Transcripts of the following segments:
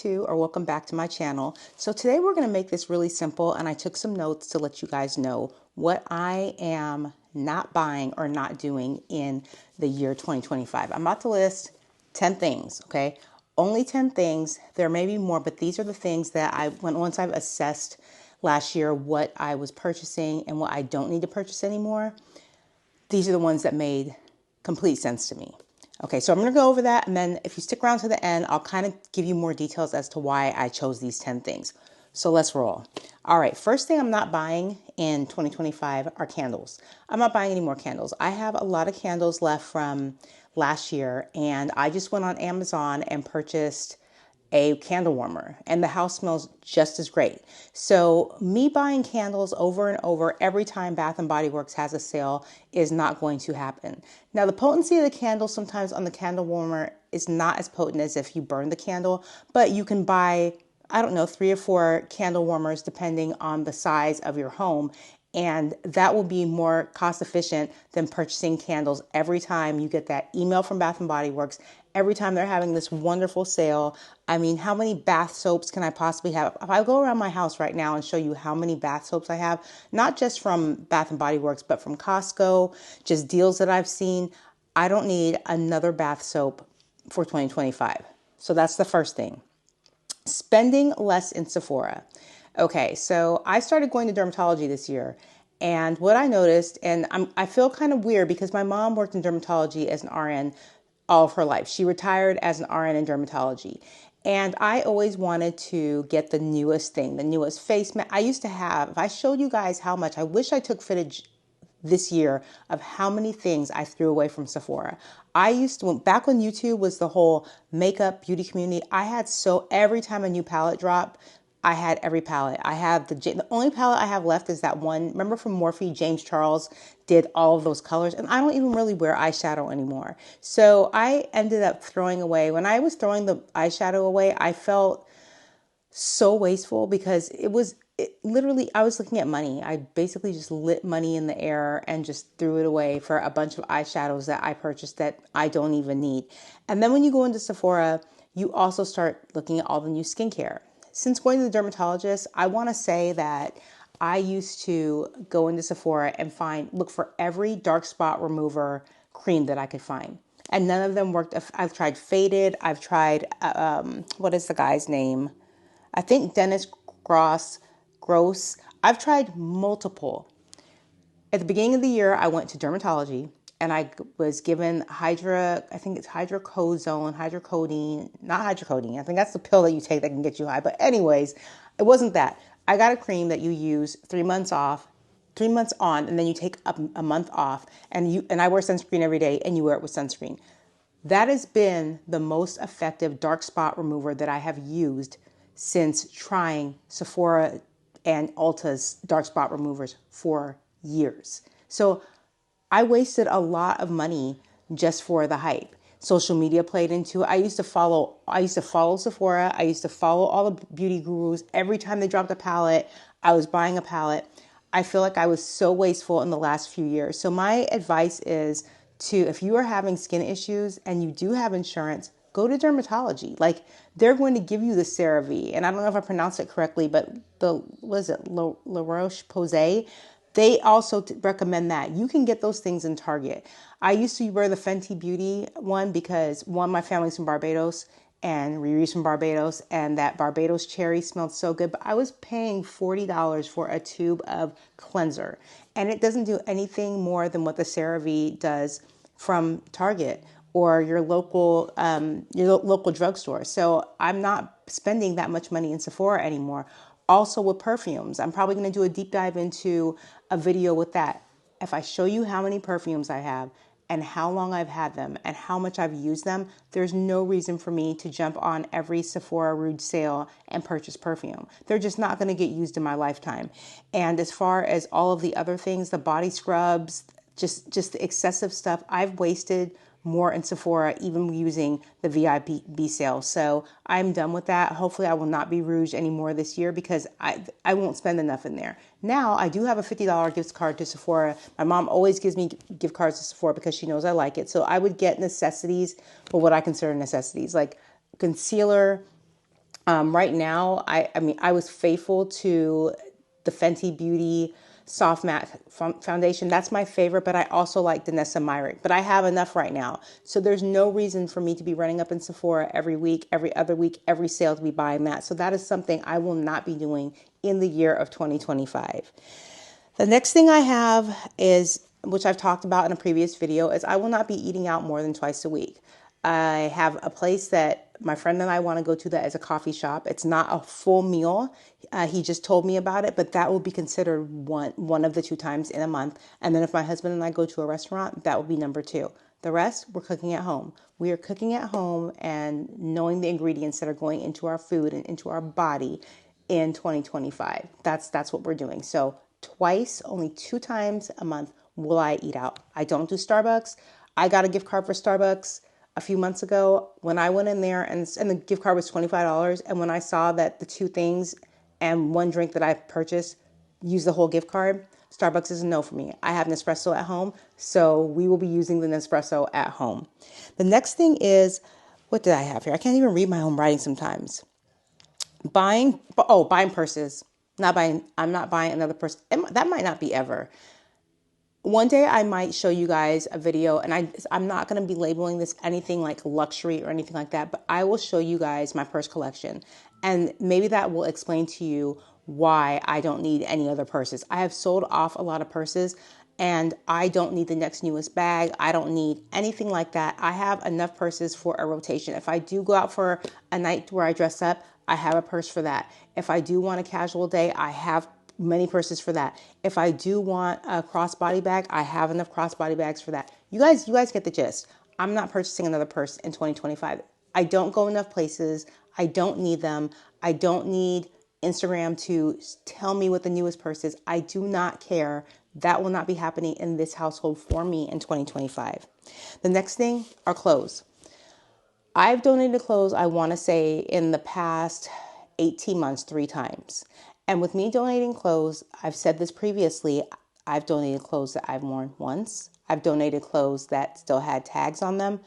to or welcome back to my channel. So today we're going to make this really simple, and I took some notes to let you guys know what I am not buying or not doing in the year 2025. I'm about to list 10 things, okay? Only 10 things. There may be more, but these are the things that once I've assessed last year what I was purchasing and what I don't need to purchase anymore. These are the ones that made complete sense to me. Okay, so I'm going to go over that, and then if you stick around to the end, I'll kind of give you more details as to why I chose these 10 things. So let's roll. All right, first thing I'm not buying in 2025 are candles. I'm not buying any more candles. I have a lot of candles left from last year, and I just went on Amazon and purchased a candle warmer, and the house smells just as great. So me buying candles over and over every time Bath and Body Works has a sale is not going to happen. Now, the potency of the candle sometimes on the candle warmer is not as potent as if you burn the candle, but you can buy, I don't know, 3 or 4 candle warmers depending on the size of your home. And that will be more cost efficient than purchasing candles every time you get that email from Bath and Body Works. Every time they're having this wonderful sale. I mean, how many bath soaps can I possibly have? If I go around my house right now and show you how many bath soaps I have, not just from Bath and Body Works, but from Costco, just deals that I've seen, I don't need another bath soap for 2025. So that's the first thing. Spending less in Sephora. Okay, so I started going to dermatology this year, and what I noticed, and I feel kind of weird because my mom worked in dermatology as an RN all of her life. She retired as an RN in dermatology, and I always wanted to get the newest thing, the newest face mask. I used to have, if I showed you guys how much, I wish I took footage this year of how many things I threw away from Sephora. I used to, back when YouTube was the whole makeup beauty community, every time a new palette dropped, I had every palette. I have the only palette I have left is that one. Remember from Morphe, James Charles did all of those colors, and I don't even really wear eyeshadow anymore. So I ended up throwing away. When I was throwing the eyeshadow away, I felt so wasteful because literally, I was looking at money. I basically just lit money in the air and just threw it away for a bunch of eyeshadows that I purchased that I don't even need. And then when you go into Sephora, you also start looking at all the new skincare. Since going to the dermatologist, I want to say that I used to go into Sephora and look for every dark spot remover cream that I could find. And none of them worked. I've tried Faded. I've tried, what is the guy's name? I think Dennis Gross. I've tried multiple. At the beginning of the year, I went to dermatology and I was given I think it's hydrocodone, not hydrocodone. I think that's the pill that you take that can get you high. But anyways, it wasn't that. I got a cream that you use 3 months off, 3 months on, and then you take a month off. And I wear sunscreen every day, and you wear it with sunscreen. That has been the most effective dark spot remover that I have used since trying Sephora and Ulta's dark spot removers for years. So I wasted a lot of money just for the hype. Social media played into it. I used to follow Sephora. I used to follow all the beauty gurus. Every time they dropped a palette, I was buying a palette. I feel like I was so wasteful in the last few years. So my advice is if you are having skin issues and you do have insurance, go to dermatology. Like, they're going to give you the CeraVe. And I don't know if I pronounced it correctly, but La Roche-Posay? They also recommend that. You can get those things in Target. I used to wear the Fenty Beauty one because, one, my family's from Barbados and Riri's from Barbados, and that Barbados cherry smelled so good. But I was paying $40 for a tube of cleanser, and it doesn't do anything more than what the CeraVe does from Target or your local drugstore. So I'm not spending that much money in Sephora anymore. Also with perfumes, I'm probably going to do a deep dive into a video with that. If I show you how many perfumes I have and how long I've had them and how much I've used them, there's no reason for me to jump on every Sephora Rude sale and purchase perfume. They're just not going to get used in my lifetime. And as far as all of the other things, the body scrubs, just the excessive stuff, I've wasted more in Sephora, even using the VIP sale. So I'm done with that. Hopefully I will not be Rouge anymore this year because I won't spend enough in there. Now I do have a $50 gift card to Sephora. My mom always gives me gift cards to Sephora because she knows I like it. So I would get necessities, or what I consider necessities, like concealer, Right now, I mean, I was faithful to the Fenty Beauty Soft Matte Foundation. That's my favorite, but I also like the Nessa Myrick. But I have enough right now. So there's no reason for me to be running up in Sephora every week, every other week, every sale to be buying that. So that is something I will not be doing in the year of 2025. The next thing I have is, which I've talked about in a previous video, is I will not be eating out more than twice a week. I have a place that my friend and I want to go to that is a coffee shop. It's not a full meal. He just told me about it, but that will be considered one of the 2 times in a month. And then if my husband and I go to a restaurant, that will be number 2. The rest, we're cooking at home. We are cooking at home and knowing the ingredients that are going into our food and into our body in 2025. That's what we're doing. So twice, only 2 times a month will I eat out. I don't do Starbucks. I got a gift card for Starbucks a few months ago when I went in there and the gift card was $25. And when I saw that the 2 things and 1 drink that I purchased use the whole gift card, Starbucks is a no for me. I have Nespresso at home, so we will be using the Nespresso at home. The next thing is, what did I have here? I can't even read my own writing sometimes. Buying purses. I'm not buying another purse. That might not be ever. One day I might show you guys a video, and I'm not going to be labeling this anything like luxury or anything like that, but I will show you guys my purse collection. And maybe that will explain to you why I don't need any other purses. I have sold off a lot of purses and I don't need the next newest bag. I don't need anything like that. I have enough purses for a rotation. If I do go out for a night where I dress up, I have a purse for that. If I do want a casual day, I have many purses for that. If I do want a crossbody bag, I have enough crossbody bags for that. You guys get the gist. I'm not purchasing another purse in 2025. I don't go enough places. I don't need them. I don't need Instagram to tell me what the newest purse is. I do not care. That will not be happening in this household for me in 2025. The next thing are clothes. I've donated clothes, I want to say, in the past 18 months, 3 times. And with me donating clothes, I've said this previously, I've donated clothes that I've worn once. I've donated clothes that still had tags on them.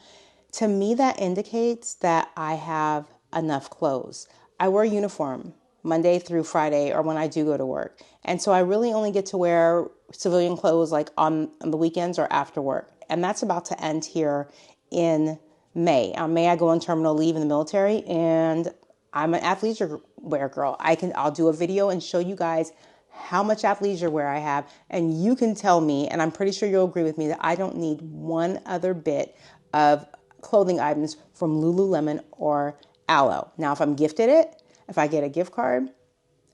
To me, that indicates that I have enough clothes. I wear a uniform Monday through Friday or when I do go to work. And so I really only get to wear civilian clothes like on the weekends or after work. And that's about to end here in May. On May, I go on terminal leave in the military, and I'm an athleisure wear girl. I'll do a video and show you guys how much athleisure wear I have, and you can tell me, and I'm pretty sure you'll agree with me, that I don't need one other bit of clothing items from Lululemon or Alo. Now, if I'm gifted it, if I get a gift card,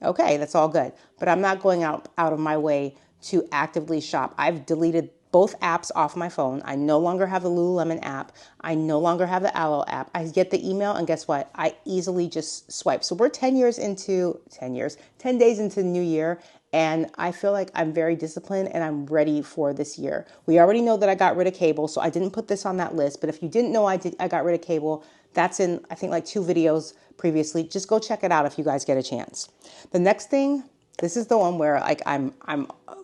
okay, that's all good. But I'm not going out of my way to actively shop. I've deleted both apps off my phone. I no longer have the Lululemon app. I no longer have the Alo app. I get the email, and guess what? I easily just swipe. So we're 10 days into the new year, and I feel like I'm very disciplined and I'm ready for this year. We already know that I got rid of cable, so I didn't put this on that list. But if you didn't know I got rid of cable, that's in, I think, like 2 videos previously. Just go check it out if you guys get a chance. The next thing, this is the one where like I'm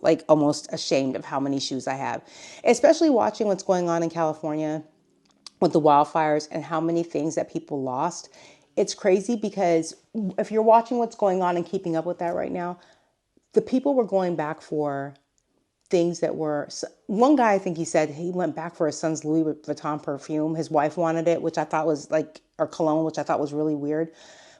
like almost ashamed of how many shoes I have, especially watching what's going on in California with the wildfires and how many things that people lost. It's crazy because if you're watching what's going on and keeping up with that right now, the people were going back for things that were, one guy, I think he said he went back for his son's Louis Vuitton perfume. His wife wanted it, which I thought was like, or cologne, which I thought was really weird.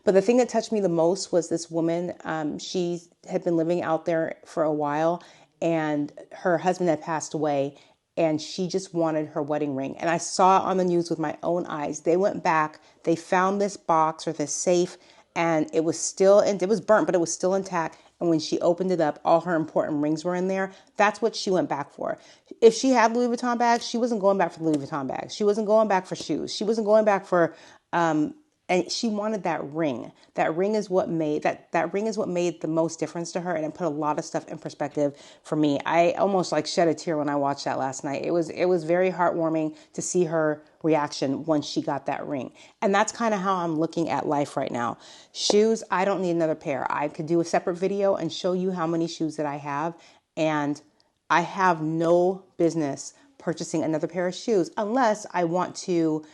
But the thing that touched me the most was this woman. She had been living out there for a while, and her husband had passed away, and she just wanted her wedding ring. And I saw it on the news with my own eyes. They went back, they found this box or this safe, and it was still, and it was burnt, but it was still intact. And when she opened it up, all her important rings were in there. That's what she went back for. If she had Louis Vuitton bags, she wasn't going back for Louis Vuitton bags. She wasn't going back for shoes. She wasn't going back for, and she wanted that ring. That ring is what made the most difference to her, and it put a lot of stuff in perspective for me. I almost like shed a tear when I watched that last night. It was very heartwarming to see her reaction once she got that ring. And that's kind of how I'm looking at life right now. Shoes, I don't need another pair. I could do a separate video and show you how many shoes that I have, and I have no business purchasing another pair of shoes unless I want to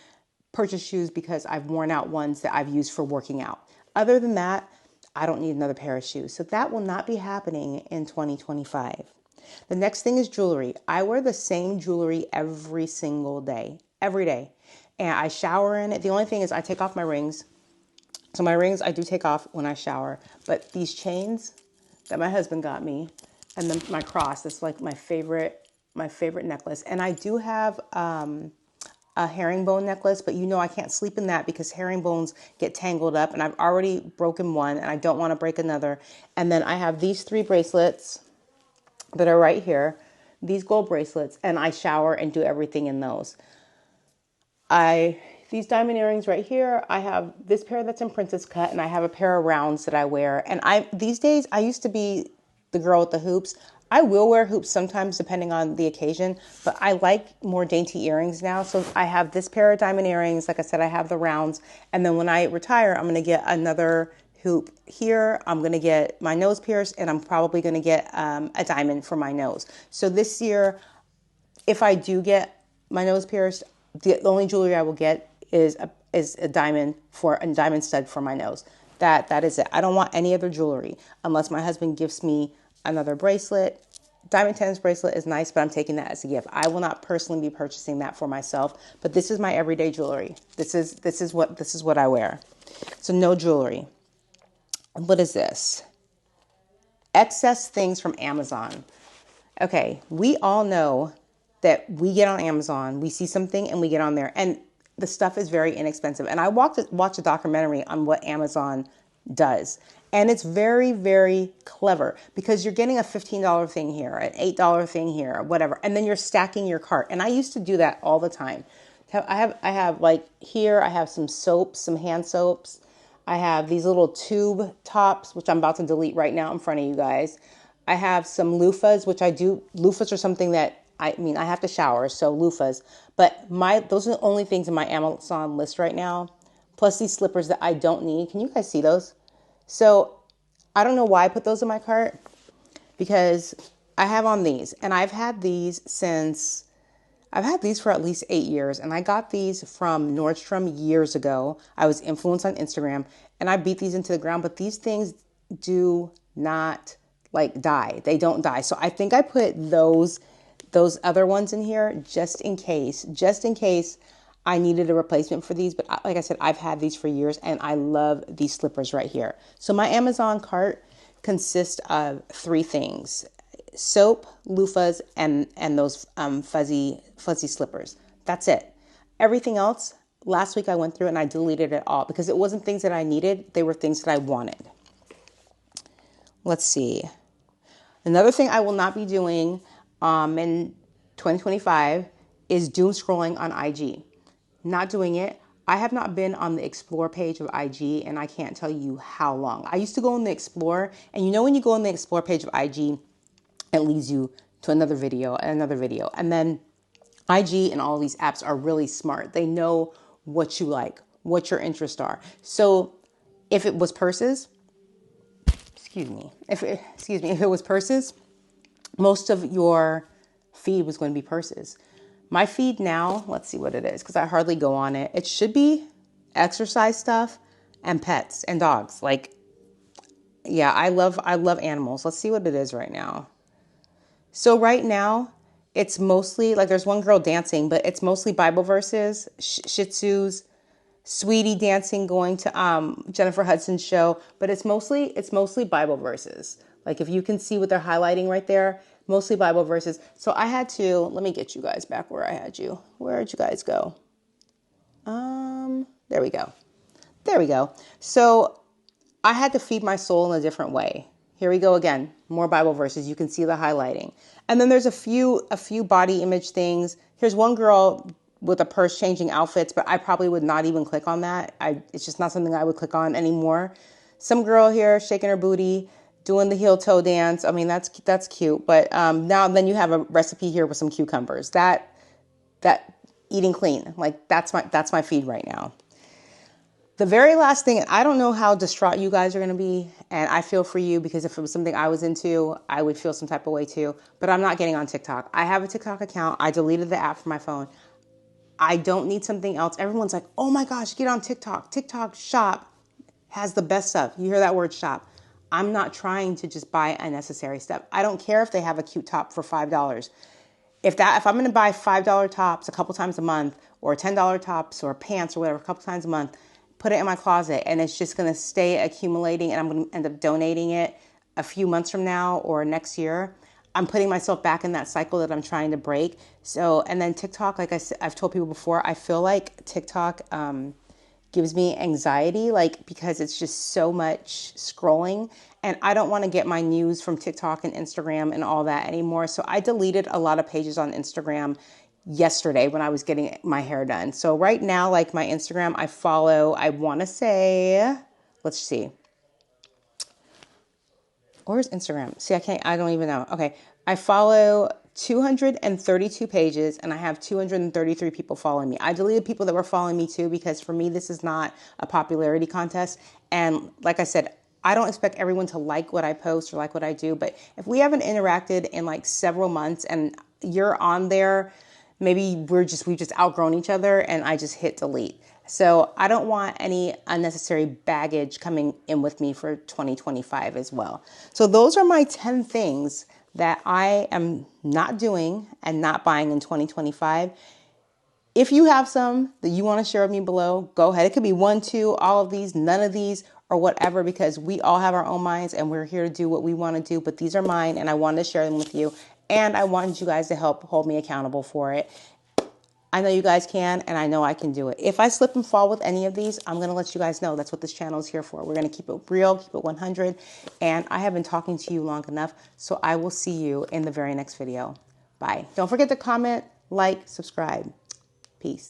purchase shoes because I've worn out ones that I've used for working out. Other than that, I don't need another pair of shoes. So that will not be happening in 2025. The next thing is jewelry. I wear the same jewelry every single day, every day. And I shower in it. The only thing is I take off my rings. So my rings I do take off when I shower. But these chains that my husband got me, and then my cross, that's like my favorite necklace. And I do have a herringbone necklace, but you know I can't sleep in that because herringbones get tangled up, and I've already broken one and I don't want to break another. And then I have these 3 bracelets that are right here, these gold bracelets, and I shower and do everything in those. These diamond earrings right here, I have this pair that's in princess cut, and I have a pair of rounds that I wear. And these days, I used to be the girl with the hoops. I will wear hoops sometimes depending on the occasion, but I like more dainty earrings now. So I have this pair of diamond earrings. Like I said, I have the rounds. And then when I retire, I'm going to get another hoop here. I'm going to get my nose pierced, and I'm probably going to get a diamond for my nose. So this year, if I do get my nose pierced, the only jewelry I will get is a diamond stud for my nose. That is it. I don't want any other jewelry unless my husband gives me another bracelet. Diamond tennis bracelet is nice, but I'm taking that as a gift. I will not personally be purchasing that for myself, but this is my everyday jewelry. This is what I wear. So no jewelry. What is this? Excess things from Amazon. Okay, we all know that we get on Amazon, we see something and we get on there, and the stuff is very inexpensive. And I watched a documentary on what Amazon does. And it's very, very clever because you're getting a $15 thing here, an $8 thing here, whatever. And then you're stacking your cart. And I used to do that all the time. I have like here, I have some soaps, some hand soaps. I have these little tube tops, which I'm about to delete right now in front of you guys. I have some loofahs, loofahs are something that I have to shower, so loofahs. But those are the only things in my Amazon list right now. Plus these slippers that I don't need. Can you guys see those? So I don't know why I put those in my cart, because I have on these, and I've had these for at least 8 years, and I got these from Nordstrom years ago. I was influenced on Instagram, and I beat these into the ground, but these things do not die. They don't die. So I think I put those other ones in here just in case I needed a replacement for these. But like I said, I've had these for years, and I love these slippers right here. So my Amazon cart consists of 3 things: soap, loofahs, and those fuzzy slippers. That's it. Everything else, last week I went through and I deleted it all because it wasn't things that I needed. They were things that I wanted. Let's see. Another thing I will not be doing in 2025 is doom scrolling on IG. Not doing it. I have not been on the explore page of IG, and I can't tell you how long. I used to go on the explore, and you know when you go on the explore page of IG, it leads you to another video and another video. And then IG and all these apps are really smart. They know what you like, what your interests are. So if it was purses, if it was purses, most of your feed was going to be purses. My feed now, let's see what it is, because I hardly go on it. It should be exercise stuff and pets and dogs. I love animals. Let's see what it is right now. So right now, it's mostly, there's one girl dancing, but it's mostly Bible verses, Shih Tzus, Sweetie dancing, going to Jennifer Hudson's show, but it's mostly Bible verses. If you can see what they're highlighting right there, mostly Bible verses. So I had to, let me get you guys back where I had you. Where did you guys go? There we go. So I had to feed my soul in a different way. Here we go again. More Bible verses. You can see the highlighting. And then there's a few body image things. Here's one girl with a purse changing outfits, but I probably would not even click on that. It's just not something I would click on anymore. Some girl here shaking her booty, doing the heel toe dance. That's cute. But then you have a recipe here with some cucumbers. That eating clean. That's my feed right now. The very last thing, and I don't know how distraught you guys are going to be, and I feel for you, because if it was something I was into, I would feel some type of way too, but I'm not getting on TikTok. I have a TikTok account. I deleted the app from my phone. I don't need something else. Everyone's like, oh my gosh, get on TikTok, TikTok shop. has the best stuff. You hear that word, shop. I'm not trying to just buy unnecessary stuff. I don't care if they have a cute top for $5. If I'm going to buy $5 tops a couple times a month, or $10 tops or pants or whatever a couple times a month, put it in my closet and it's just going to stay accumulating and I'm going to end up donating it a few months from now or next year. I'm putting myself back in that cycle that I'm trying to break. So, and then TikTok, like I've told people before, I feel like TikTok gives me anxiety, like, because it's just so much scrolling and I don't want to get my news from TikTok and Instagram and all that anymore. So I deleted a lot of pages on Instagram yesterday when I was getting my hair done. So right now, like my Instagram, I follow, I want to say, let's see. Where's Instagram? See, I don't even know. Okay. I follow 232 pages and I have 233 people following me. I deleted people that were following me too, because for me, this is not a popularity contest. And like I said, I don't expect everyone to like what I post or like what I do, but if we haven't interacted in like several months and you're on there, maybe we've just outgrown each other and I just hit delete. So I don't want any unnecessary baggage coming in with me for 2025 as well. So those are my 10 things that I am not doing and not buying in 2025. If you have some that you want to share with me below, go ahead. It could be 1, 2, all of these, none of these, or whatever, because we all have our own minds and we're here to do what we want to do. But these are mine and I wanted to share them with you. And I wanted you guys to help hold me accountable for it. I know you guys can, and I know I can do it. If I slip and fall with any of these, I'm going to let you guys know. That's what this channel is here for. We're going to keep it real, keep it 100. And I have been talking to you long enough, so I will see you in the very next video. Bye. Don't forget to comment, like, subscribe. Peace.